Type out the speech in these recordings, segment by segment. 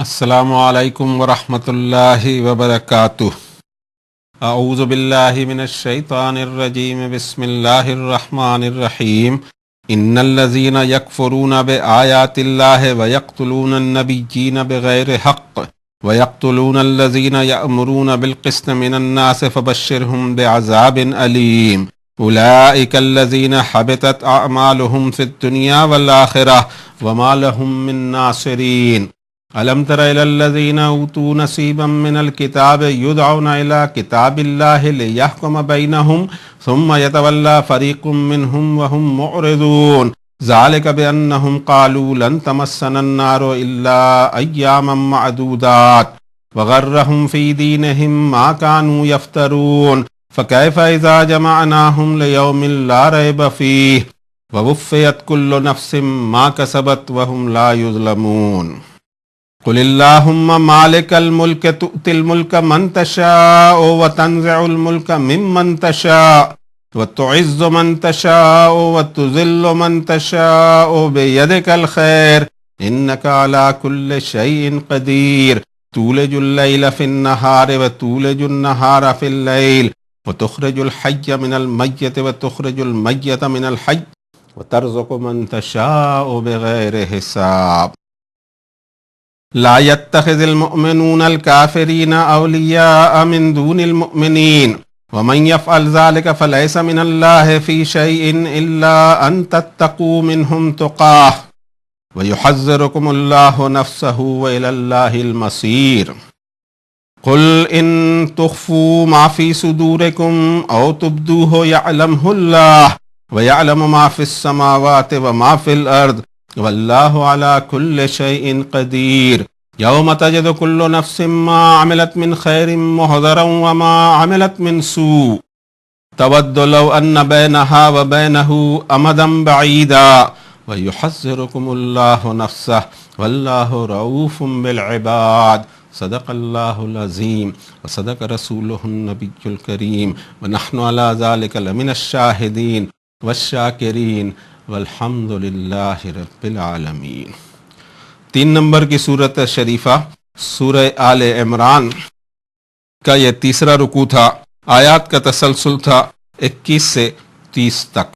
السلام علیکم ورحمۃ اللہ وبرکاتہ۔ اعوذ باللہ من الشیطان الرجیم، بسم اللہ الرحمن الرحیم۔ ان الذین یکفرون بآیات اللہ ویقتلون النبیین بغیر حق ویقتلون الذین یأمرون بالقسط من الناس فبشرهم بعذاب علیم۔ اولئک الذین حبطت اعمالهم فی الدنیا والآخرہ وما لهم من ناصرین۔ ألم تر إلى الذين أوتوا نصيبا من الكتاب يدعون إلى كتاب الله ليحكم بينهم ثم يتولى فريق منهم وهم معرضون ذلك بأنهم قالوا لن تمسنا النار إلا أياما معدودات وغرهم في دينهم ما كانوا يفترون فكيف إذا جمعناهم ليوم لا ريب فيه ووفيت كل نفس ما كسبت وهم لا يظلمون۔ قل اللہم مالک الملک تؤتی الملک من تشاء وتنزع الملک ممن تشاء وتعز من تشاء وتذل من تشاء بیدک الخیر انک علی کل شیء قدیر تولج اللیل فی النہار وتولج النہار فی اللیل وتخرج الحی من المیت وتخرج المیت من الحی وترزق من تشاء بغیر حساب۔ لا يتخذ المؤمنون الكافرين أولياء من دون المؤمنين ومن يفعل ذلك فليس من الله في شيء إلا أن تتقوا منهم تقاه ويحذركم الله نفسه وإلى الله المصير۔ قل إن تخفوا ما في صدوركم أو تبدوه يعلمه الله ويعلم ما في السماوات وما في الأرض واللہ علی کل شیء قدیر۔ یوم تجد کل نفس ما عملت من خیر محضرا وما عملت من سوء تود لو ان بینہا وبینہ امدا بعیدا ویحذرکم اللہ نفسہ واللہ رؤوف بالعباد۔ صدق اللہ العظیم وصدق رسولہ النبی الکریم ونحن علی ذلک لمن الشاہدین والشاکرین والحمد للہ رب العالمین۔ 3 نمبر کی صورت شریفہ سورہ آل عمران کا یہ تیسرا رکوع تھا۔ آیات کا تسلسل تھا 21 سے 30 تک۔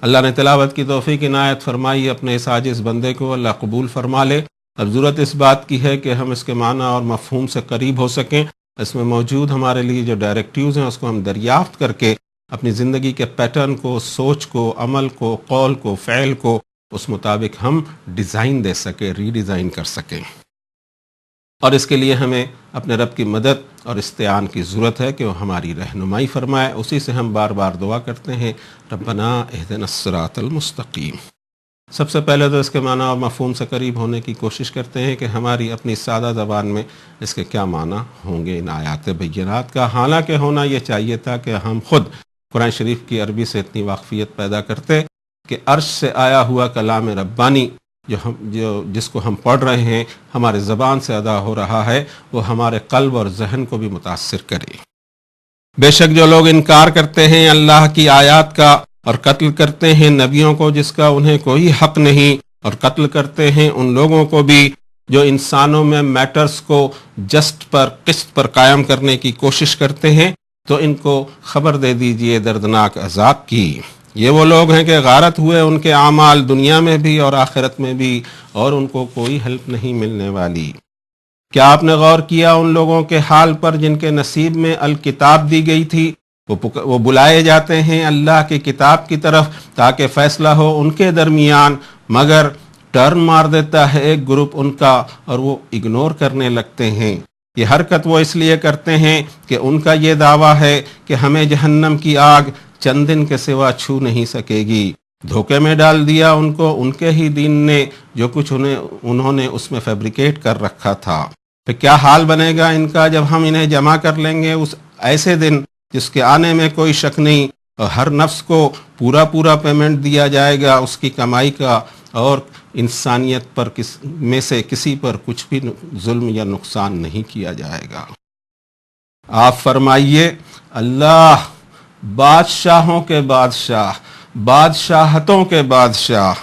اللہ نے تلاوت کی توفیق عنایت فرمائی، اپنے اس عاجز بندے کو اللہ قبول فرما لے۔ اب ضرورت اس بات کی ہے کہ ہم اس کے معنی اور مفہوم سے قریب ہو سکیں، اس میں موجود ہمارے لیے جو ڈائریکٹیوز ہیں اس کو ہم دریافت کر کے اپنی زندگی کے پیٹرن کو، سوچ کو، عمل کو، قول کو، فعل کو اس مطابق ہم ڈیزائن دے سکیں، ری ڈیزائن کر سکیں۔ اور اس کے لیے ہمیں اپنے رب کی مدد اور استعان کی ضرورت ہے کہ وہ ہماری رہنمائی فرمائے۔ اسی سے ہم بار بار دعا کرتے ہیں، ربنا اہدنا الصراط المستقیم۔ سب سے پہلے تو اس کے معنی اور مفہوم سے قریب ہونے کی کوشش کرتے ہیں کہ ہماری اپنی سادہ زبان میں اس کے کیا معنی ہوں گے ان آیات بینات کا۔ حالانکہ ہونا یہ چاہیے تھا کہ ہم خود قرآن شریف کی عربی سے اتنی واقفیت پیدا کرتے کہ عرش سے آیا ہوا کلام ربانی جس کو ہم پڑھ رہے ہیں، ہمارے زبان سے ادا ہو رہا ہے، وہ ہمارے قلب اور ذہن کو بھی متاثر کرے۔ بے شک جو لوگ انکار کرتے ہیں اللہ کی آیات کا اور قتل کرتے ہیں نبیوں کو جس کا انہیں کوئی حق نہیں، اور قتل کرتے ہیں ان لوگوں کو بھی جو انسانوں میں میٹرز کو جسٹ پر، قسط پر قائم کرنے کی کوشش کرتے ہیں، تو ان کو خبر دے دیجئے دردناک عذاب کی۔ یہ وہ لوگ ہیں کہ غارت ہوئے ان کے اعمال دنیا میں بھی اور آخرت میں بھی، اور ان کو کوئی ہیلپ نہیں ملنے والی۔ کیا آپ نے غور کیا ان لوگوں کے حال پر جن کے نصیب میں الکتاب دی گئی تھی؟ وہ بلائے جاتے ہیں اللہ کی کتاب کی طرف تاکہ فیصلہ ہو ان کے درمیان، مگر ٹرن مار دیتا ہے ایک گروپ ان کا اور وہ اگنور کرنے لگتے ہیں۔ یہ حرکت وہ اس لیے کرتے ہیں کہ ان کا یہ دعویٰ ہے کہ ہمیں جہنم کی آگ چند دن کے سوا چھو نہیں سکے گی۔ دھوکے میں ڈال دیا ان کو ان کے ہی دین نے جو کچھ انہوں نے اس میں فیبریکیٹ کر رکھا تھا۔ پھر کیا حال بنے گا ان کا جب ہم انہیں جمع کر لیں گے اس ایسے دن جس کے آنے میں کوئی شک نہیں، اور ہر نفس کو پورا پیمنٹ دیا جائے گا اس کی کمائی کا، اور انسانیت پر میں سے کسی پر کچھ بھی ظلم یا نقصان نہیں کیا جائے گا۔ آپ فرمائیے، اللہ بادشاہوں کے بادشاہ، بادشاہتوں کے بادشاہ،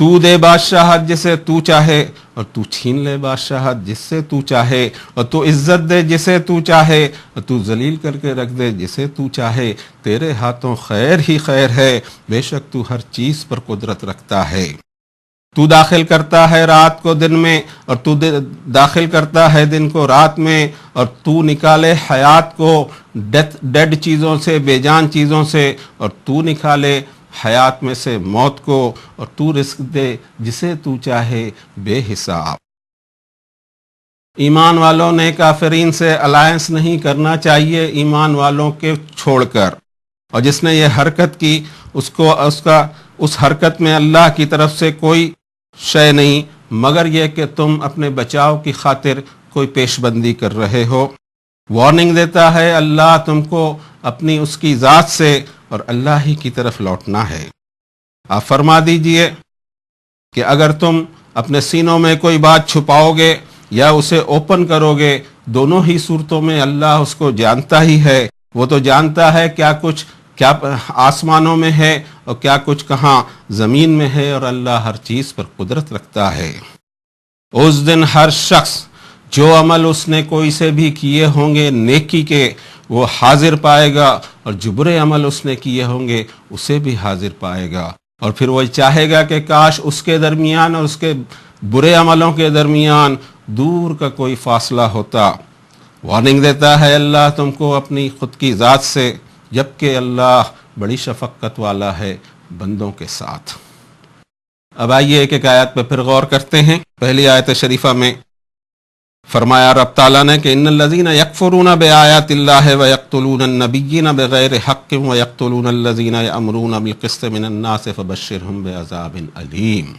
تو دے بادشاہت جسے تو چاہے اور تو چھین لے بادشاہت جس سے تو چاہے، اور تو عزت دے جسے تو چاہے اور تو ذلیل کر کے رکھ دے جسے تو چاہے، تیرے ہاتھوں خیر ہی خیر ہے، بے شک تو ہر چیز پر قدرت رکھتا ہے۔ تو داخل کرتا ہے رات کو دن میں اور تو داخل کرتا ہے دن کو رات میں، اور تو نکالے حیات کو ڈیڈ چیزوں سے، بے جان چیزوں سے، اور تو نکالے حیات میں سے موت کو، اور تو رزق دے جسے تو چاہے بے حساب۔ ایمان والوں نے کافرین سے الائنس نہیں کرنا چاہیے ایمان والوں کے چھوڑ کر، اور جس نے یہ حرکت کی اس حرکت میں اللہ کی طرف سے کوئی شے نہیں مگر یہ کہ تم اپنے بچاؤ کی خاطر کوئی پیش بندی کر رہے ہو۔ وارننگ دیتا ہے اللہ تم کو اپنی اس کی ذات سے، اور اللہ ہی کی طرف لوٹنا ہے۔ آپ فرما دیجئے کہ اگر تم اپنے سینوں میں کوئی بات چھپاؤ گے یا اسے اوپن کرو گے، دونوں ہی صورتوں میں اللہ اس کو جانتا ہی ہے۔ وہ تو جانتا ہے کیا کچھ کیا آسمانوں میں ہے اور کیا کچھ کہاں زمین میں ہے، اور اللہ ہر چیز پر قدرت رکھتا ہے۔ اس دن ہر شخص جو عمل اس نے کوئی سے بھی کیے ہوں گے نیکی کے، وہ حاضر پائے گا، اور جو برے عمل اس نے کیے ہوں گے اسے بھی حاضر پائے گا، اور پھر وہ چاہے گا کہ کاش اس کے درمیان اور اس کے برے عملوں کے درمیان دور کا کوئی فاصلہ ہوتا۔ وارننگ دیتا ہے اللہ تم کو اپنی خود کی ذات سے، جبکہ اللہ بڑی شفقت والا ہے بندوں کے ساتھ۔ اب آئیے ایک ایک آیت پہ پھر غور کرتے ہیں۔ پہلی آیت شریفہ میں فرمایا رب تعالیٰ نے کہ ان الذین یکفرون بآیات اللہ ویقتلون النبیین بغیر حق ویقتلون الذین یأمرون بالقسط من الناس فبشرہم بعذاب علیم۔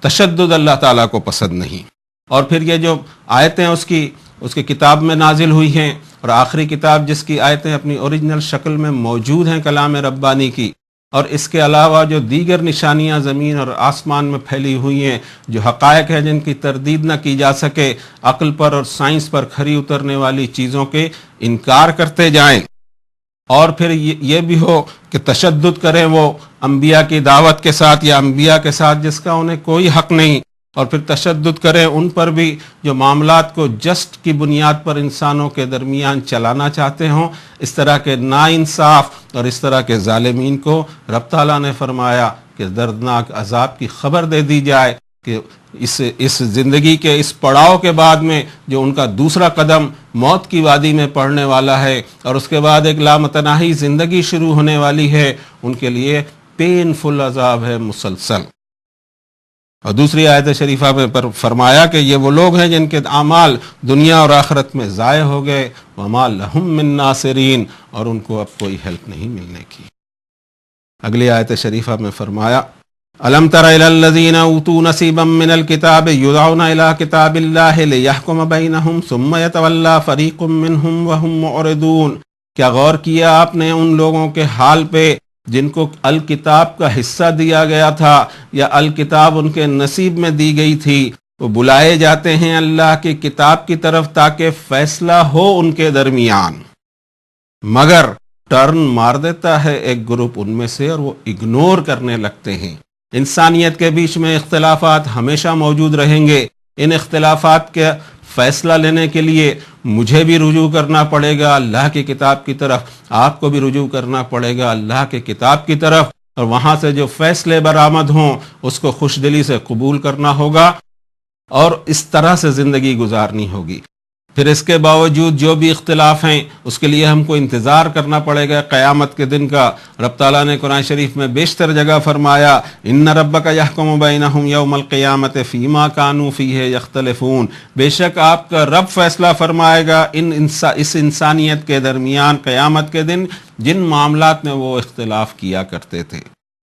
تشدد اللہ تعالیٰ کو پسند نہیں، اور پھر یہ جو آیتیں اس کی کتاب میں نازل ہوئی ہیں، اور آخری کتاب جس کی آیتیں اپنی اوریجنل شکل میں موجود ہیں کلام ربانی کی، اور اس کے علاوہ جو دیگر نشانیاں زمین اور آسمان میں پھیلی ہوئی ہیں، جو حقائق ہیں جن کی تردید نہ کی جا سکے، عقل پر اور سائنس پر کھری اترنے والی چیزوں کے انکار کرتے جائیں، اور پھر یہ بھی ہو کہ تشدد کریں وہ انبیاء کی دعوت کے ساتھ یا انبیاء کے ساتھ جس کا انہیں کوئی حق نہیں، اور پھر تشدد کریں ان پر بھی جو معاملات کو جسٹ کی بنیاد پر انسانوں کے درمیان چلانا چاہتے ہوں۔ اس طرح کے ناانصاف اور اس طرح کے ظالمین کو رب تعالیٰ نے فرمایا کہ دردناک عذاب کی خبر دے دی جائے کہ اس زندگی کے اس پڑاؤ کے بعد میں جو ان کا دوسرا قدم موت کی وادی میں پڑنے والا ہے، اور اس کے بعد ایک لامتناہی زندگی شروع ہونے والی ہے، ان کے لیے پینفل عذاب ہے مسلسل۔ اور دوسری آیت شریفہ میں فرمایا کہ یہ وہ لوگ ہیں جن کے اعمال دنیا اور آخرت میں ضائع ہو گئے، وما لہم من ناصرین، اور ان کو اب کوئی ہیلپ نہیں ملنے کی۔ اگلی آیت شریفہ میں فرمایا الم تر الی الذین اوتوا نصیبا من الکتاب یدعون الی کتاب اللہ لیحکم بینہم ثم یتولی فریق منہم وہم معرضون۔ کیا غور کیا آپ نے ان لوگوں کے حال پہ جن کو الکتاب کا حصہ دیا گیا تھا یا الکتاب ان کے نصیب میں دی گئی تھی؟ وہ بلائے جاتے ہیں اللہ کی کتاب کی طرف تاکہ فیصلہ ہو ان کے درمیان، مگر ٹرن مار دیتا ہے ایک گروپ ان میں سے اور وہ اگنور کرنے لگتے ہیں۔ انسانیت کے بیچ میں اختلافات ہمیشہ موجود رہیں گے، ان اختلافات کے فیصلہ لینے کے لیے مجھے بھی رجوع کرنا پڑے گا اللہ کی کتاب کی طرف، آپ کو بھی رجوع کرنا پڑے گا اللہ کے کتاب کی طرف، اور وہاں سے جو فیصلے برآمد ہوں اس کو خوش دلی سے قبول کرنا ہوگا اور اس طرح سے زندگی گزارنی ہوگی۔ پھر اس کے باوجود جو بھی اختلاف ہیں اس کے لیے ہم کو انتظار کرنا پڑے گا قیامت کے دن کا۔ رب تعالیٰ نے قرآن شریف میں بیشتر جگہ فرمایا ان ربک یحکم بینہم یوم القیامت فیما کانوا فیہ یختلفون، بے شک آپ کا رب فیصلہ فرمائے گا اس انسانیت کے درمیان قیامت کے دن جن معاملات میں وہ اختلاف کیا کرتے تھے۔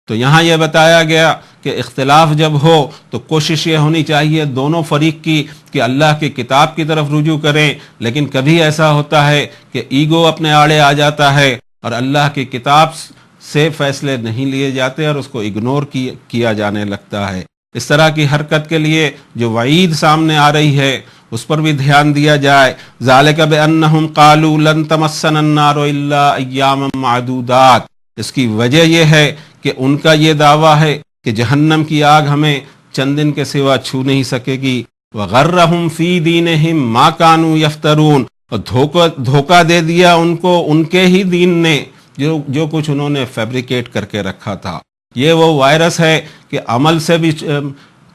تو یہاں یہ بتایا گیا کہ اختلاف جب ہو تو کوشش یہ ہونی چاہیے دونوں فریق کی کہ اللہ کی کتاب کی طرف رجوع کریں، لیکن کبھی ایسا ہوتا ہے کہ ایگو اپنے آڑے آ جاتا ہے اور اللہ کی کتاب سے فیصلے نہیں لیے جاتے اور اس کو اگنور کیا جانے لگتا ہے۔ اس طرح کی حرکت کے لیے جو وعید سامنے آ رہی ہے اس پر بھی دھیان دیا جائے۔ ذالک بانہم قالوا لن تمسنا النار الا ایاما معدودات، اس کی وجہ یہ ہے کہ ان کا یہ دعویٰ ہے کہ جہنم کی آگ ہمیں چند دن کے سوا چھو نہیں سکے گی۔ وغرہم فی دینہم ما کانوا یفترون، اور دھوکہ دے دیا ان کو ان کے ہی دین نے جو کچھ انہوں نے فیبریکیٹ کر کے رکھا تھا۔ یہ وہ وائرس ہے کہ عمل سے بھی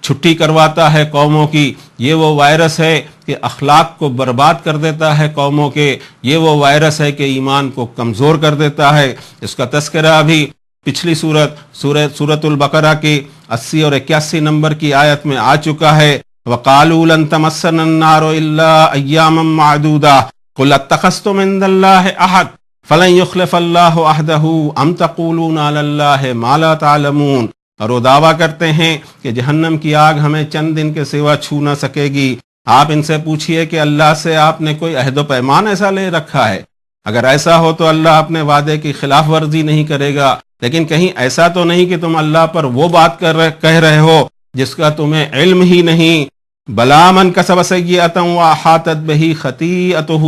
چھٹی کرواتا ہے قوموں کی، یہ وہ وائرس ہے کہ اخلاق کو برباد کر دیتا ہے قوموں کے، یہ وہ وائرس ہے کہ ایمان کو کمزور کر دیتا ہے۔ اس کا تذکرہ ابھی پچھلی سورۃ البقرہ کی 80 اور 81 نمبر کی آیت میں آ چکا ہے۔ وَقَالُوا لَن تَمَسَّنَا النَّارُ إِلَّا أَيَّامًا مَّعْدُودَةً قُلْ أَتَّخَذْتُم عِندَ اللَّهِ أَحَدًا فَلَن يُخْلِفَ اللَّهُ عَهْدَهُ أَمْ تَقُولُونَ عَلَى اللَّهِ مَا لَا تَعْلَمُونَ، اور وہ دعویٰ کرتے ہیں کہ جہنم کی آگ ہمیں چند دن کے سوا چھو نہ سکے گی۔ آپ ان سے پوچھئے کہ اللہ سے آپ نے کوئی عہد و پیمان ایسا لے رکھا ہے؟ اگر ایسا ہو تو اللہ اپنے وعدے کی خلاف ورزی نہیں کرے گا، لیکن کہیں ایسا تو نہیں کہ تم اللہ پر وہ بات کہہ رہے ہو جس کا تمہیں علم ہی نہیں۔ بلا من کسب سیئۃ واحاطت بہ خطیئتہ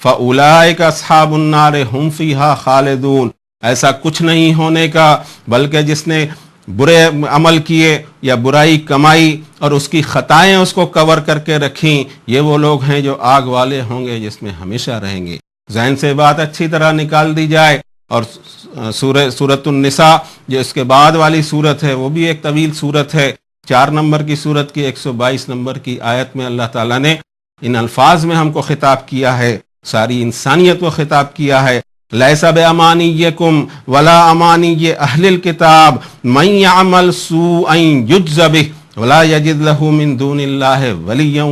فاولئک اصحاب النار ہم فیہا خالدون، ایسا کچھ نہیں ہونے کا، بلکہ جس نے برے عمل کیے یا برائی کمائی اور اس کی خطائیں اس کو کور کر کے رکھیں، یہ وہ لوگ ہیں جو آگ والے ہوں گے جس میں ہمیشہ رہیں گے۔ ذہن سے بات اچھی طرح نکال دی جائے، اور سورۃ النساء جو اس کے بعد والی سورت ہے وہ بھی ایک طویل سورت ہے، 4 نمبر کی سورت کی 122 نمبر کی آیت میں اللہ تعالیٰ نے ان الفاظ میں ہم کو خطاب کیا ہے، ساری انسانیت کو خطاب کیا ہے۔ لیس بامانیکم ولا امانی اہل الکتاب من یعمل سوءا یجز بہ ولا یجد لہ من دون اللہ ولیا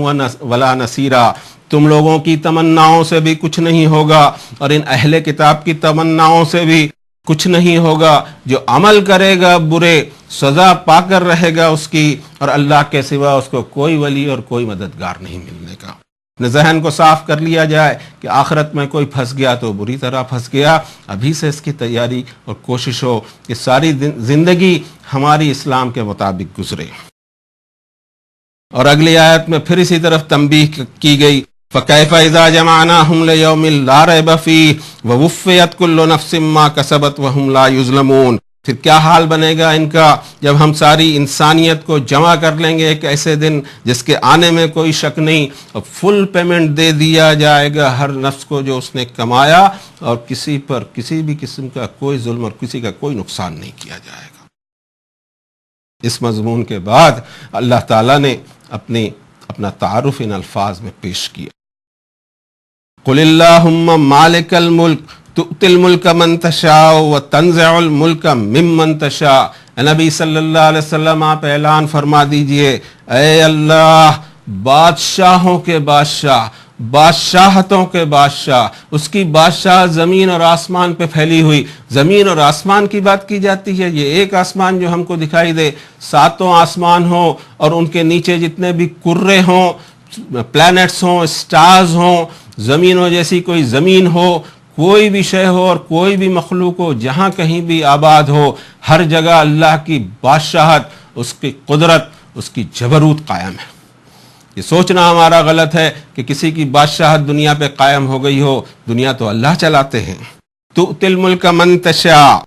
ولا نصیرا، تم لوگوں کی تمناؤں سے بھی کچھ نہیں ہوگا اور ان اہل کتاب کی تمناؤں سے بھی کچھ نہیں ہوگا، جو عمل کرے گا برے سزا پا کر رہے گا اس کی، اور اللہ کے سوا اس کو کوئی ولی اور کوئی مددگار نہیں ملنے کا۔ اپنے ذہن کو صاف کر لیا جائے کہ آخرت میں کوئی پھنس گیا تو بری طرح پھنس گیا، ابھی سے اس کی تیاری اور کوشش ہو کہ ساری زندگی ہماری اسلام کے مطابق گزرے۔ اور اگلی آیت میں پھر اسی طرف تنبیہ کی گئی، فَكَيْفَ إِذَا جَمَعْنَاهُمْ لِيَوْمٍ لَا رَيْبَ فِيهِ وَوُفِّيَتْ كُلُّ نَفْسٍ مَّا كَسَبَتْ وَهُمْ لَا يُظْلَمُونَ، پھر کیا حال بنے گا ان کا جب ہم ساری انسانیت کو جمع کر لیں گے ایک ایسے دن جس کے آنے میں کوئی شک نہیں، اور فل پیمنٹ دے دیا جائے گا ہر نفس کو جو اس نے کمایا، اور کسی پر کسی بھی قسم کا کوئی ظلم اور کسی کا کوئی نقصان نہیں کیا جائے گا۔ اس مضمون کے بعد اللہ تعالیٰ نے اپنا تعارف ان الفاظ میں پیش کیا، قل اللہم مالک الملک تؤتی الملک من تشاء وتنزع الملک ممن تشاء، نبی صلی اللہ علیہ وسلم آپ اعلان فرما دیجئے، اے اللہ بادشاہوں کے بادشاہ، بادشاہتوں کے بادشاہ، اس کی بادشاہ زمین اور آسمان پہ پھیلی ہوئی۔ زمین اور آسمان کی بات کی جاتی ہے، یہ ایک آسمان جو ہم کو دکھائی دے، 7 آسمان ہوں اور ان کے نیچے جتنے بھی کرے ہوں، پلانٹس ہوں، سٹارز ہوں، زمینوں جیسی کوئی زمین ہو، کوئی بھی شے ہو اور کوئی بھی مخلوق ہو، جہاں کہیں بھی آباد ہو، ہر جگہ اللہ کی بادشاہت، اس کی قدرت، اس کی جبروت قائم ہے۔ یہ سوچنا ہمارا غلط ہے کہ کسی کی بادشاہت دنیا پہ قائم ہو گئی ہو، دنیا تو اللہ چلاتے ہیں۔ تؤتی الملک من تشاء،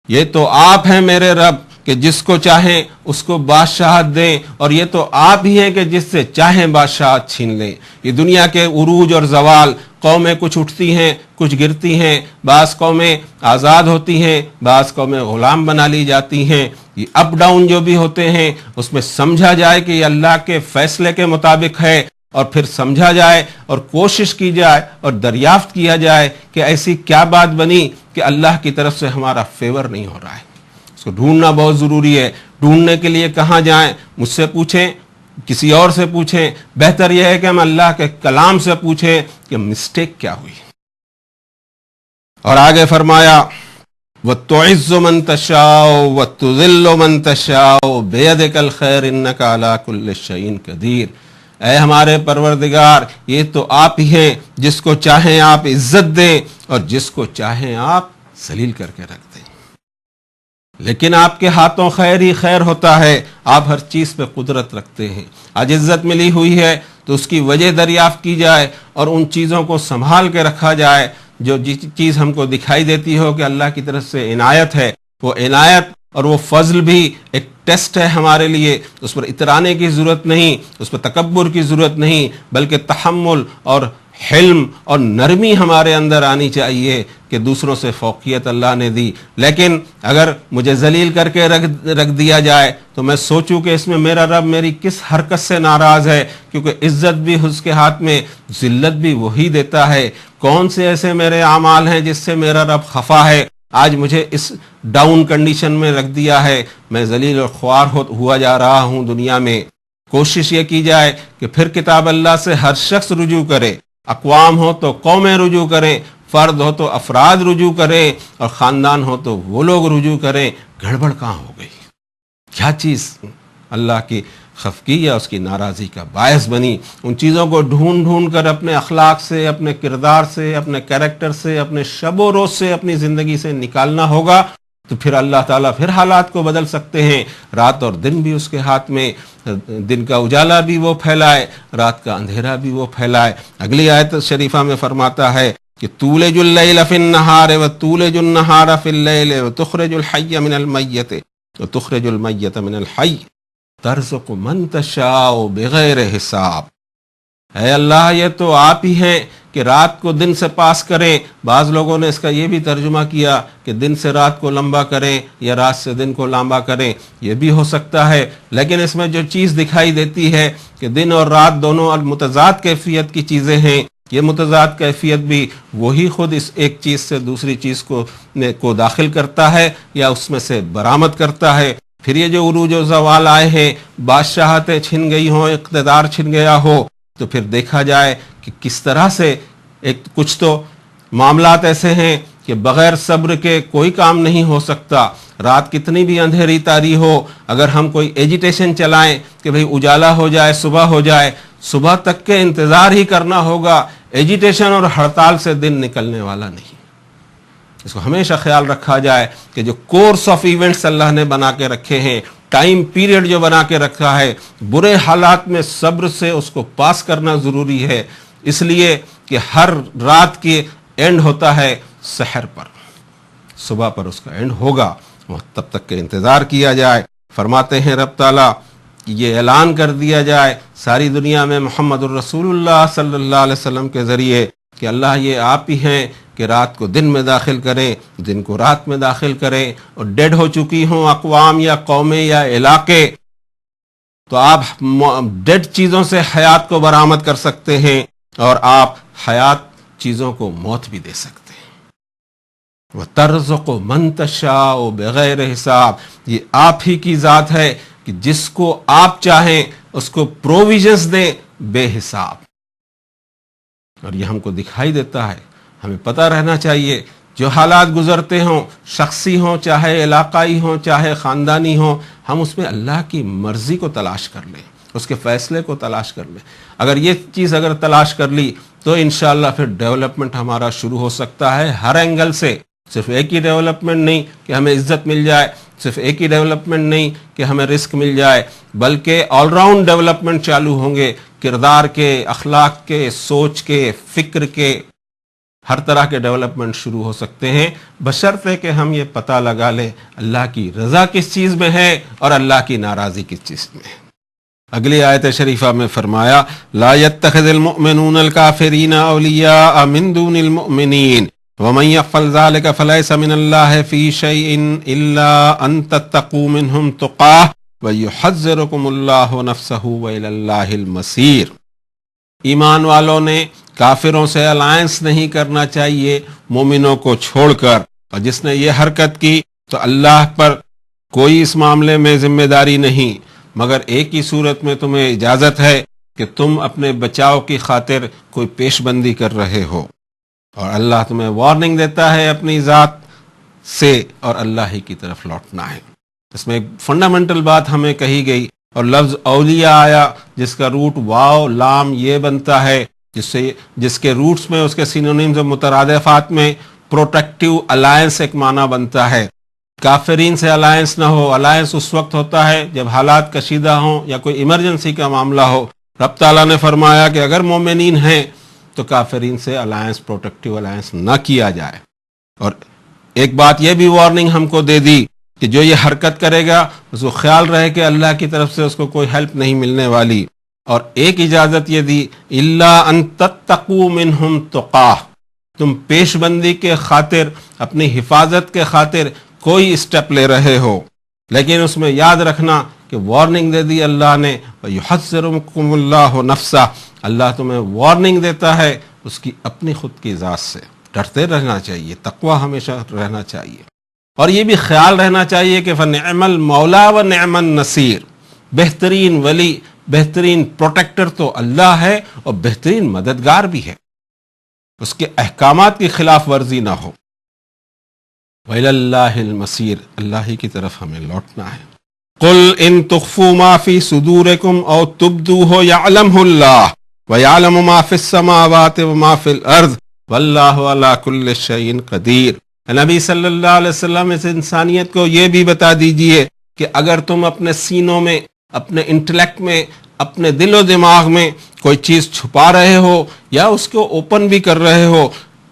یہ تو آپ ہیں میرے رب کہ جس کو چاہیں اس کو بادشاہت دیں، اور یہ تو آپ ہی ہیں کہ جس سے چاہیں بادشاہت چھین لیں۔ یہ دنیا کے عروج اور زوال، قومیں کچھ اٹھتی ہیں کچھ گرتی ہیں، بعض قومیں آزاد ہوتی ہیں، بعض قومیں غلام بنا لی جاتی ہیں۔ یہ اپ ڈاؤن جو بھی ہوتے ہیں اس میں سمجھا جائے کہ یہ اللہ کے فیصلے کے مطابق ہے، اور پھر سمجھا جائے اور کوشش کی جائے اور دریافت کیا جائے کہ ایسی کیا بات بنی کہ اللہ کی طرف سے ہمارا فیور نہیں ہو رہا ہے۔ اس کو ڈھونڈنا بہت ضروری ہے۔ ڈھونڈنے کے لیے کہاں جائیں؟ مجھ سے پوچھیں، کسی اور سے پوچھیں، بہتر یہ ہے کہ ہم اللہ کے کلام سے پوچھیں کہ مسٹیک کیا ہوئی۔ اور آگے فرمایا وَتُعِزُّ مَن تَشَاءُ وَتُذِلُّ مَن تَشَاءُ بِيَدِكَ الْخَيْرُ إِنَّكَ عَلَى كُلِّ شَيْءٍ قَدِيرٌ، اے ہمارے پروردگار یہ تو آپ ہی ہیں، جس کو چاہیں آپ عزت دیں اور جس کو چاہیں آپ ذلیل کر کے رکھ دیں، لیکن آپ کے ہاتھوں خیر ہی خیر ہوتا ہے، آپ ہر چیز پہ قدرت رکھتے ہیں۔ آج عزت ملی ہوئی ہے تو اس کی وجہ دریافت کی جائے اور ان چیزوں کو سنبھال کے رکھا جائے، جو چیز ہم کو دکھائی دیتی ہو کہ اللہ کی طرف سے عنایت ہے، وہ عنایت اور وہ فضل بھی ایک ٹیسٹ ہے ہمارے لیے. اس پر اترانے کی ضرورت نہیں، اس پر تکبر کی ضرورت نہیں، بلکہ تحمل اور حلم اور نرمی ہمارے اندر آنی چاہیے کہ دوسروں سے فوقیت اللہ نے دی. لیکن اگر مجھے ذلیل کر کے رکھ دیا جائے تو میں سوچوں کہ اس میں میرا رب میری کس حرکت سے ناراض ہے، کیونکہ عزت بھی اس کے ہاتھ میں، ذلت بھی وہی دیتا ہے. کون سے ایسے میرے اعمال ہیں جس سے میرا رب خفا ہے؟ آج مجھے اس ڈاؤن کنڈیشن میں رکھ دیا ہے، میں ذلیل اور خوار ہوا جا رہا ہوں دنیا میں. کوشش یہ کی جائے کہ پھر کتاب اللہ سے ہر شخص رجوع کرے. اقوام ہو تو قومیں رجوع کریں، فرد ہو تو افراد رجوع کریں، اور خاندان ہو تو وہ لوگ رجوع کریں. گڑبڑ کہاں ہو گئی؟ کیا چیز اللہ کی خفگی یا اس کی ناراضی کا باعث بنی؟ ان چیزوں کو ڈھونڈ کر اپنے اخلاق سے، اپنے کردار سے، اپنے کریکٹر سے، اپنے شب و روز سے، اپنی زندگی سے نکالنا ہوگا. تو پھر اللہ تعالیٰ پھر حالات کو بدل سکتے ہیں. رات اور دن بھی اس کے ہاتھ میں، دن کا اجالا بھی وہ پھیلائے، رات کا اندھیرا بھی وہ پھیلائے. اگلی آیت شریفہ میں فرماتا ہے کہ تولج اللیل فی النہار وتولج النہار فی اللیل وتخرج الحی من المیت وتخرج المیت من الحی ترزق من تشاء بغیر حساب. اے اللہ، یہ تو آپ ہی ہیں کہ رات کو دن سے پاس کریں. بعض لوگوں نے اس کا یہ بھی ترجمہ کیا کہ دن سے رات کو لمبا کریں یا رات سے دن کو لمبا کریں. یہ بھی ہو سکتا ہے، لیکن اس میں جو چیز دکھائی دیتی ہے کہ دن اور رات دونوں متضاد کیفیت کی چیزیں ہیں. یہ متضاد کیفیت بھی وہی خود اس ایک چیز سے دوسری چیز کو داخل کرتا ہے یا اس میں سے برآمد کرتا ہے. پھر یہ جو عروج و زوال آئے ہیں، بادشاہتیں چھن گئی ہوں، اقتدار چھن گیا ہو، تو پھر دیکھا جائے کہ کس طرح سے کچھ تو معاملات ایسے ہیں کہ بغیر صبر کے کوئی کام نہیں ہو سکتا. رات کتنی بھی اندھیری تاری ہو، اگر ہم کوئی ایجیٹیشن چلائیں کہ بھئی اجالا ہو جائے، صبح ہو جائے، صبح تک کے انتظار ہی کرنا ہوگا. ایجیٹیشن اور ہڑتال سے دن نکلنے والا نہیں. اس کو ہمیشہ خیال رکھا جائے کہ جو کورس آف ایونٹس اللہ نے بنا کے رکھے ہیں، ٹائم پیریڈ جو بنا کے رکھا ہے، برے حالات میں صبر سے اس کو پاس کرنا ضروری ہے. اس لیے کہ ہر رات کی اینڈ ہوتا ہے سحر پر، صبح پر اس کا اینڈ ہوگا، تب تک کے انتظار کیا جائے. فرماتے ہیں رب تعالیٰ کہ یہ اعلان کر دیا جائے ساری دنیا میں محمد الرسول اللہ صلی اللہ علیہ وسلم کے ذریعے کہ اللہ یہ آپ ہی ہیں کہ رات کو دن میں داخل کریں، دن کو رات میں داخل کریں. اور ڈیڈ ہو چکی ہوں اقوام یا قومیں یا علاقے، تو آپ ڈیڈ چیزوں سے حیات کو برآمد کر سکتے ہیں، اور آپ حیات چیزوں کو موت بھی دے سکتے ہیں. وَتَرْزُقُ مَن تَشَاءُ بِغَيْرِ حساب. یہ آپ ہی کی ذات ہے کہ جس کو آپ چاہیں اس کو پروویژنز دیں بے حساب. اور یہ ہم کو دکھائی دیتا ہے، ہمیں پتہ رہنا چاہیے جو حالات گزرتے ہوں، شخصی ہوں، چاہے علاقائی ہوں، چاہے خاندانی ہوں، ہم اس میں اللہ کی مرضی کو تلاش کر لیں، اس کے فیصلے کو تلاش کر لیں. اگر یہ چیز اگر تلاش کر لی تو انشاءاللہ پھر ڈیولپمنٹ ہمارا شروع ہو سکتا ہے ہر اینگل سے. صرف ایک ہی ڈیولپمنٹ نہیں کہ ہمیں عزت مل جائے، صرف ایک ہی ڈیولپمنٹ نہیں کہ ہمیں رزق مل جائے، بلکہ آل راؤنڈ ڈیولپمنٹ چالو ہوں گے، کردار کے، اخلاق کے، سوچ کے، فکر کے، ہر طرح کے ڈیولپمنٹ شروع ہو سکتے ہیں، بشرطے کہ ہم یہ پتہ لگا لیں اللہ کی رضا کس چیز میں ہے اور اللہ کی ناراضی کس چیز میں ہے. اگلی آیت شریفہ میں فرمایا لا يتخذ المؤمنون الكافرین اولیاء من دون المؤمنین ومن يفعل ذلك فليس من الله في شيء الا ان تتقوا منهم تقاه ويحذركم الله نفسه والى الله المصير. ایمان والوں نے کافروں سے الائنس نہیں کرنا چاہیے مومنوں کو چھوڑ کر، اور جس نے یہ حرکت کی تو اللہ پر کوئی اس معاملے میں ذمہ داری نہیں، مگر ایک ہی صورت میں تمہیں اجازت ہے کہ تم اپنے بچاؤ کی خاطر کوئی پیش بندی کر رہے ہو، اور اللہ تمہیں وارننگ دیتا ہے اپنی ذات سے، اور اللہ ہی کی طرف لوٹنا ہے. اس میں ایک فنڈامنٹل بات ہمیں کہی گئی، اور لفظ اولیاء آیا جس کا روٹ واو لام یہ بنتا ہے، جس کے روٹس میں اس کے سینونیمز و مترادفات میں پروٹیکٹیو الائنس ایک معنی بنتا ہے. کافرین سے الائنس نہ ہو، الائنس اس وقت ہوتا ہے جب حالات کشیدہ ہوں یا کوئی ایمرجنسی کا معاملہ ہو. رب تعالیٰ نے فرمایا کہ اگر مومنین ہیں تو کافرین سے الائنس، پروٹیکٹیو الائنس نہ کیا جائے. اور ایک بات یہ بھی وارننگ ہم کو دے دی کہ جو یہ حرکت کرے گا اس کو خیال رہے کہ اللہ کی طرف سے اس کو کوئی ہیلپ نہیں ملنے والی. اور ایک اجازت یہ دی الا ان تتقوا منہم تقاہ، تم پیش بندی کے خاطر، اپنی حفاظت کے خاطر کوئی اسٹیپ لے رہے ہو، لیکن اس میں یاد رکھنا کہ وارننگ دے دی اللہ نے، وَيُحَذِّرُكُمُ اللَّهُ نَفْسَهُ، اللہ تمہیں وارننگ دیتا ہے اس کی اپنی خود کی ذات سے. ڈرتے رہنا چاہیے، تقوی ہمیشہ رہنا چاہیے، اور یہ بھی خیال رہنا چاہیے کہ فَنِعْمَ الْمَوْلَى وَنِعْمَ النَّصِيرُ، بہترین ولی، بہترین پروٹیکٹر تو اللہ ہے اور بہترین مددگار بھی ہے، اس کے احکامات کی خلاف ورزی نہ ہو. وَإِلَى اللَّهِ الْمَصِيرُ، اللہ ہی کی طرف ہمیں لوٹنا ہے. قُلْ إِن تُخْفُوا مَا فِي صُدُورِكُمْ أَوْ تُبْدُوهُ يَعْلَمْهُ اللَّهُ وَيَعْلَمُ مَا فِي السَّمَاوَاتِ وَمَا فِي الْأَرْضِ وَاللَّهُ عَلَى كُلِّ شَيْءٍ قَدِيرٌ. نبی صلی اللہ علیہ وسلم اس انسانیت کو یہ بھی بتا دیجئے کہ اگر تم اپنے سینوں میں، اپنے انٹلیکٹ میں، اپنے دل و دماغ میں کوئی چیز چھپا رہے ہو یا اس کو اوپن بھی کر رہے ہو،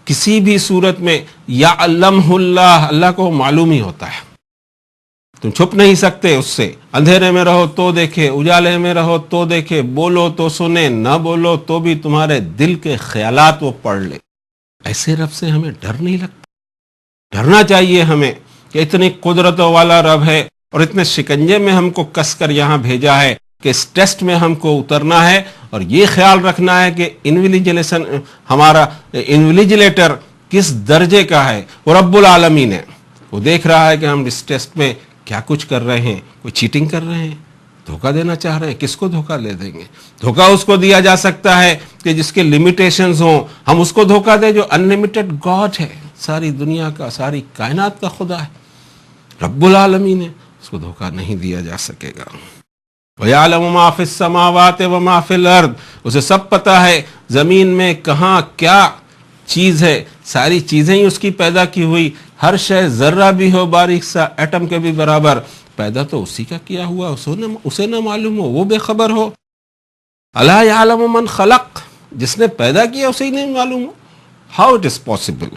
کسی بھی صورت میں یعلمہ اللہ، اللہ کو معلوم ہی ہوتا ہے. تم چھپ نہیں سکتے اس سے. اندھیرے میں رہو تو دیکھے، اجالے میں رہو تو دیکھے، بولو تو سنے، نہ بولو تو بھی تمہارے دل کے خیالات وہ پڑھ لے. ایسے رب سے ہمیں ڈر نہیں لگتا؟ ڈرنا چاہیے ہمیں کہ اتنی قدرتوں والا رب ہے اور اتنے شکنجے میں ہم کو کس کر یہاں بھیجا ہے کہ اس ٹیسٹ میں ہم کو اترنا ہے، اور یہ خیال رکھنا ہے کہ انویجیلیشن، ہمارا انویجیلیٹر کس درجے کا ہے. وہ رب العالمین ہے، وہ دیکھ رہا ہے کہ ہم اس ٹیسٹ میں کیا کچھ کر رہے ہیں. کوئی چیٹنگ کر رہے ہیں، دھوکہ دینا چاہ رہے ہیں، کس کو دھوکہ لے دیں گے؟ دھوکہ اس کو دیا جا سکتا ہے کہ جس کے لمیٹیشنز ہوں. ہم اس کو دھوکہ دیں جو انلیمیٹڈ گاڈ ہے، ساری دنیا کا، ساری کائنات کا خدا ہے، رب العالمین ہے، اس کو دھوکہ نہیں دیا جا سکے گا. وَيَعْلَمُ مَا فِي السَّمَاوَاتِ وَمَا فِي الْأَرْضِ، اسے سب پتہ ہے زمین میں کہاں کیا چیز ہے، ساری چیزیں ہی اس کی پیدا کی ہوئی. ہر شے ذرہ بھی ہو باریک سا، ایٹم کے بھی برابر، پیدا تو اسی کا کیا ہوا، اسے نہ معلوم ہو، وہ بے خبر ہو. اَلَا يَعْلَمُ مَنْ خَلَقَ، جس نے پیدا کیا اسے ہی نہیں معلوم ہو. How it is possible؟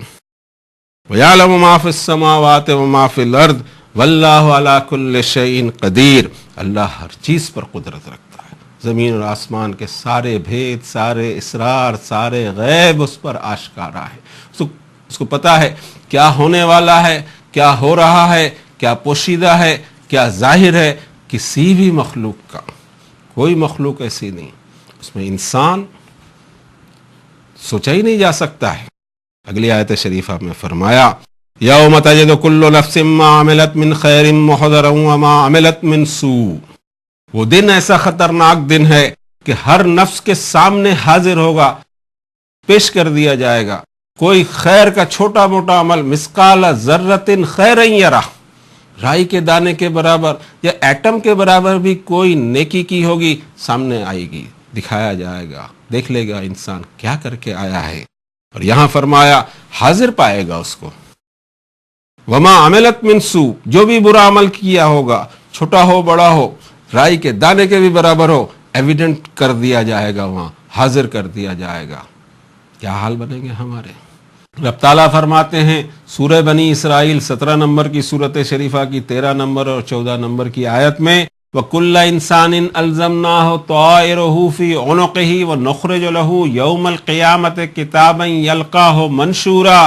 وَيَعْلَمُ مَا فِي السَّمَاوَاتِ وَمَا فِي الْأَرْضِ وَاللَّهُ عَلَى كُلِّ شَيْءٍ قَدِيرٌ، اللہ ہر چیز پر قدرت رکھتا ہے. زمین اور آسمان کے سارے بھید، سارے اسرار، سارے غیب اس پر آشکارا ہے. اس کو پتا ہے کیا ہونے والا ہے، کیا ہو رہا ہے، کیا پوشیدہ ہے، کیا ظاہر ہے. کسی بھی مخلوق کا، کوئی مخلوق ایسی نہیں اس میں انسان سوچا ہی نہیں جا سکتا ہے. اگلی آیت شریفہ میں فرمایا یوم تجد کل نفس ما عملت من خیر محضرا وما عملت من سوء، وہ دن ایسا خطرناک دن ہے کہ ہر نفس کے سامنے حاضر ہوگا، پیش کر دیا جائے گا کوئی خیر کا چھوٹا موٹا عمل، مثقال ذرۃ خیرا یرہ، رائی کے دانے کے برابر یا ایٹم کے برابر بھی کوئی نیکی کی ہوگی، سامنے آئے گی، دکھایا جائے گا، دیکھ لے گا انسان کیا کر کے آیا ہے. اور یہاں فرمایا حاضر پائے گا اس کو. وما عملت من سوء، جو بھی برا عمل کیا ہوگا، چھوٹا ہو بڑا ہو، رائی کے دانے کے بھی برابر ہو، ایویڈنٹ کر دیا جائے گا، وہاں حاضر کر دیا جائے گا. کیا حال بنیں گے ہمارے. رب تعالیٰ فرماتے ہیں سورہ بنی اسرائیل 17 نمبر کی صورت شریفہ کی 13 نمبر اور 14 نمبر کی آیت میں وَكُلَّ إِنسَانٍ أَلْزَمْنَاهُ طَائِرَهُ فِي عُنُقِهِ وَنُخْرِجُ لَهُ يَوْمَ الْقِيَامَةِ كِتَابًا يَلْقَاهُ مَنْشُورًا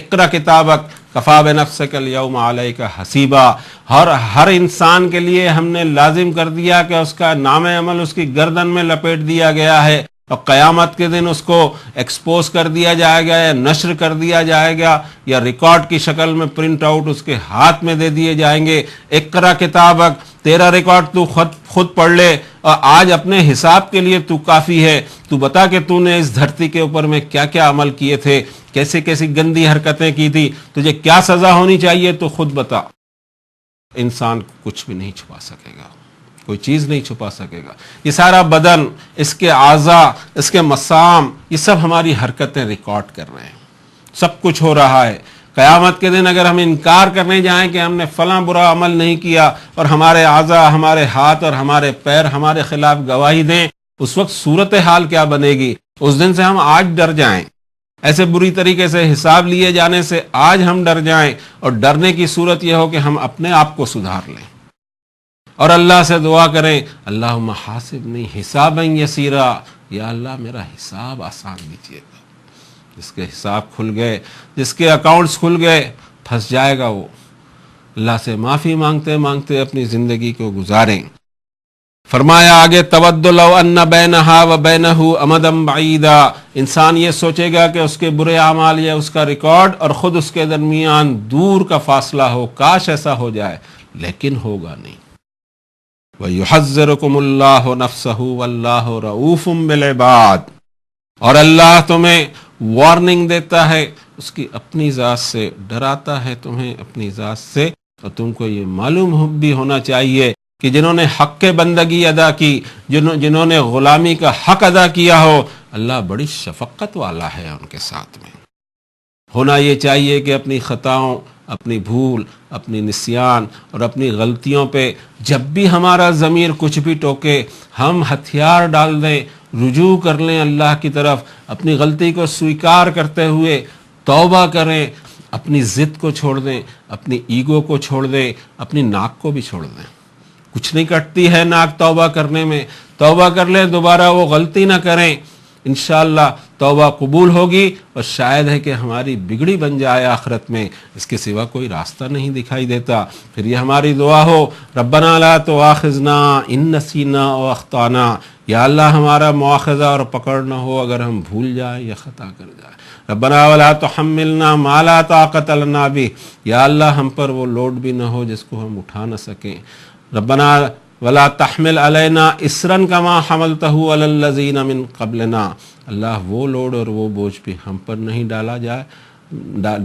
اقرأ کتابک کفیٰ بنفسک اليوم علیک حسیبا. ہر انسان کے لیے ہم نے لازم کر دیا کہ اس کا نام عمل اس کی گردن میں لپیٹ دیا گیا ہے، اور قیامت کے دن اس کو ایکسپوز کر دیا جائے گا یا نشر کر دیا جائے گا یا ریکارڈ کی شکل میں پرنٹ آؤٹ اس کے ہاتھ میں دے دیے جائیں گے. اقرأ کتابک، تیرا ریکارڈ تو خود پڑھ لے، اور آج اپنے حساب کے لیے تو کافی ہے. تو بتا کہ تو نے اس دھرتی کے اوپر میں کیا کیا عمل کیے تھے، کیسی کیسی گندی حرکتیں کی تھی، تجھے کیا سزا ہونی چاہیے تو خود بتا. انسان کچھ بھی نہیں چھپا سکے گا، کوئی چیز نہیں چھپا سکے گا. یہ سارا بدن، اس کے اعضاء، اس کے مسام، یہ سب ہماری حرکتیں ریکارڈ کر رہے ہیں، سب کچھ ہو رہا ہے. قیامت کے دن اگر ہم انکار کرنے جائیں کہ ہم نے فلاں برا عمل نہیں کیا اور ہمارے اعضاء، ہمارے ہاتھ اور ہمارے پیر ہمارے خلاف گواہی دیں، اس وقت صورتحال کیا بنے گی. اس دن سے ہم آج ڈر جائیں. ایسے بری طریقے سے حساب لیے جانے سے آج ہم ڈر جائیں، اور ڈرنے کی صورت یہ ہو کہ ہم اپنے آپ کو سدھار لیں اور اللہ سے دعا کریں، اللہم حاسبنی حسابا یسیرا، یا اللہ میرا حساب آسان دیجیے گا۔ جس کے حساب کھل گئے، جس کے اکاؤنٹس کھل گئے، پھنس جائے گا وہ۔ اللہ سے معافی مانگتے مانگتے اپنی زندگی کو گزاریں۔ فرمایا آگے، تود لو ان بینہا و بینہ امدا بعیدا، انسان یہ سوچے گا کہ اس کے برے اعمال یا اس کا ریکارڈ اور خود اس کے درمیان دور کا فاصلہ ہو، کاش ایسا ہو جائے، لیکن ہوگا نہیں۔ وَيُحَذِّرُكُمُ اللَّهُ نَفْسَهُ وَاللَّهُ رَؤُوفٌ بِالْعِبَادِ، اور اللہ تمہیں وارننگ دیتا ہے اس کی اپنی ذات سے، ڈراتا ہے تمہیں اپنی ذات سے، اور تم کو یہ معلوم بھی ہونا چاہیے کہ جنہوں نے حق بندگی ادا کی، جنہوں نے غلامی کا حق ادا کیا ہو، اللہ بڑی شفقت والا ہے ان کے ساتھ میں۔ ہونا یہ چاہیے کہ اپنی خطاؤں، اپنی بھول، اپنی نسیان اور اپنی غلطیوں پہ جب بھی ہمارا ضمیر کچھ بھی ٹوکے، ہم ہتھیار ڈال دیں، رجوع کر لیں اللہ کی طرف، اپنی غلطی کو سویکار کرتے ہوئے توبہ کریں، اپنی ضد کو چھوڑ دیں، اپنی ایگو کو چھوڑ دیں، اپنی ناک کو بھی چھوڑ دیں۔ کچھ نہیں کٹتی ہے ناک توبہ کرنے میں، توبہ کر لیں، دوبارہ وہ غلطی نہ کریں، انشاءاللہ توبہ قبول ہوگی، اور شاید ہے کہ ہماری بگڑی بن جائے آخرت میں، اس کے سوا کوئی راستہ نہیں دکھائی دیتا۔ پھر یہ ہماری دعا ہو، ربنا لا تؤاخذنا ان نسینا او اخطانا، یا اللہ ہمارا مواخذہ اور پکڑ نہ ہو اگر ہم بھول جائیں یا خطا کر جائیں۔ ربنا ولا تحملنا ما لا طاقت لنا به، یا اللہ ہم پر وہ لوڈ بھی نہ ہو جس کو ہم اٹھا نہ سکیں۔ ربنا ولا تحمل علینا اسرا کما حملتہ علی الذین من قبلنا، اللہ وہ لوڈ اور وہ بوجھ بھی ہم پر نہیں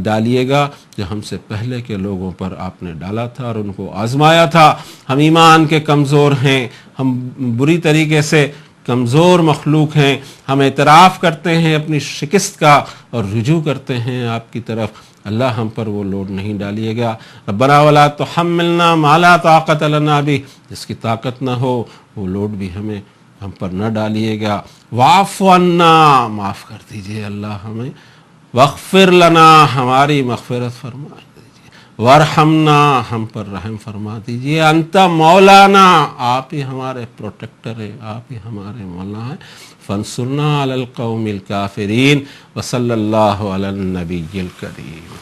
ڈالیے گا جو ہم سے پہلے کے لوگوں پر آپ نے ڈالا تھا اور ان کو آزمایا تھا۔ ہم ایمان کے کمزور ہیں، ہم بری طریقے سے کمزور مخلوق ہیں، ہم اعتراف کرتے ہیں اپنی شکست کا اور رجوع کرتے ہیں آپ کی طرف، اللہ ہم پر وہ لوڈ نہیں ڈالیے گا۔ ربنا ولا تحملنا ما لا طاقت لنا به، جس کی طاقت نہ ہو وہ لوڈ بھی ہم پر نہ ڈالیے گا۔ واعف عنا، معاف کر دیجئے اللہ ہمیں، واغفر لنا، ہماری مغفرت فرما دیجئے، وارحمنا، ہم پر رحم فرما دیجئے، انت مولانا، آپ ہی ہمارے پروٹیکٹر ہیں، آپ ہی ہمارے مولا ہیں، فانصرنا علی القوم الکافرین، وصلی اللہ علی النبی الکریم۔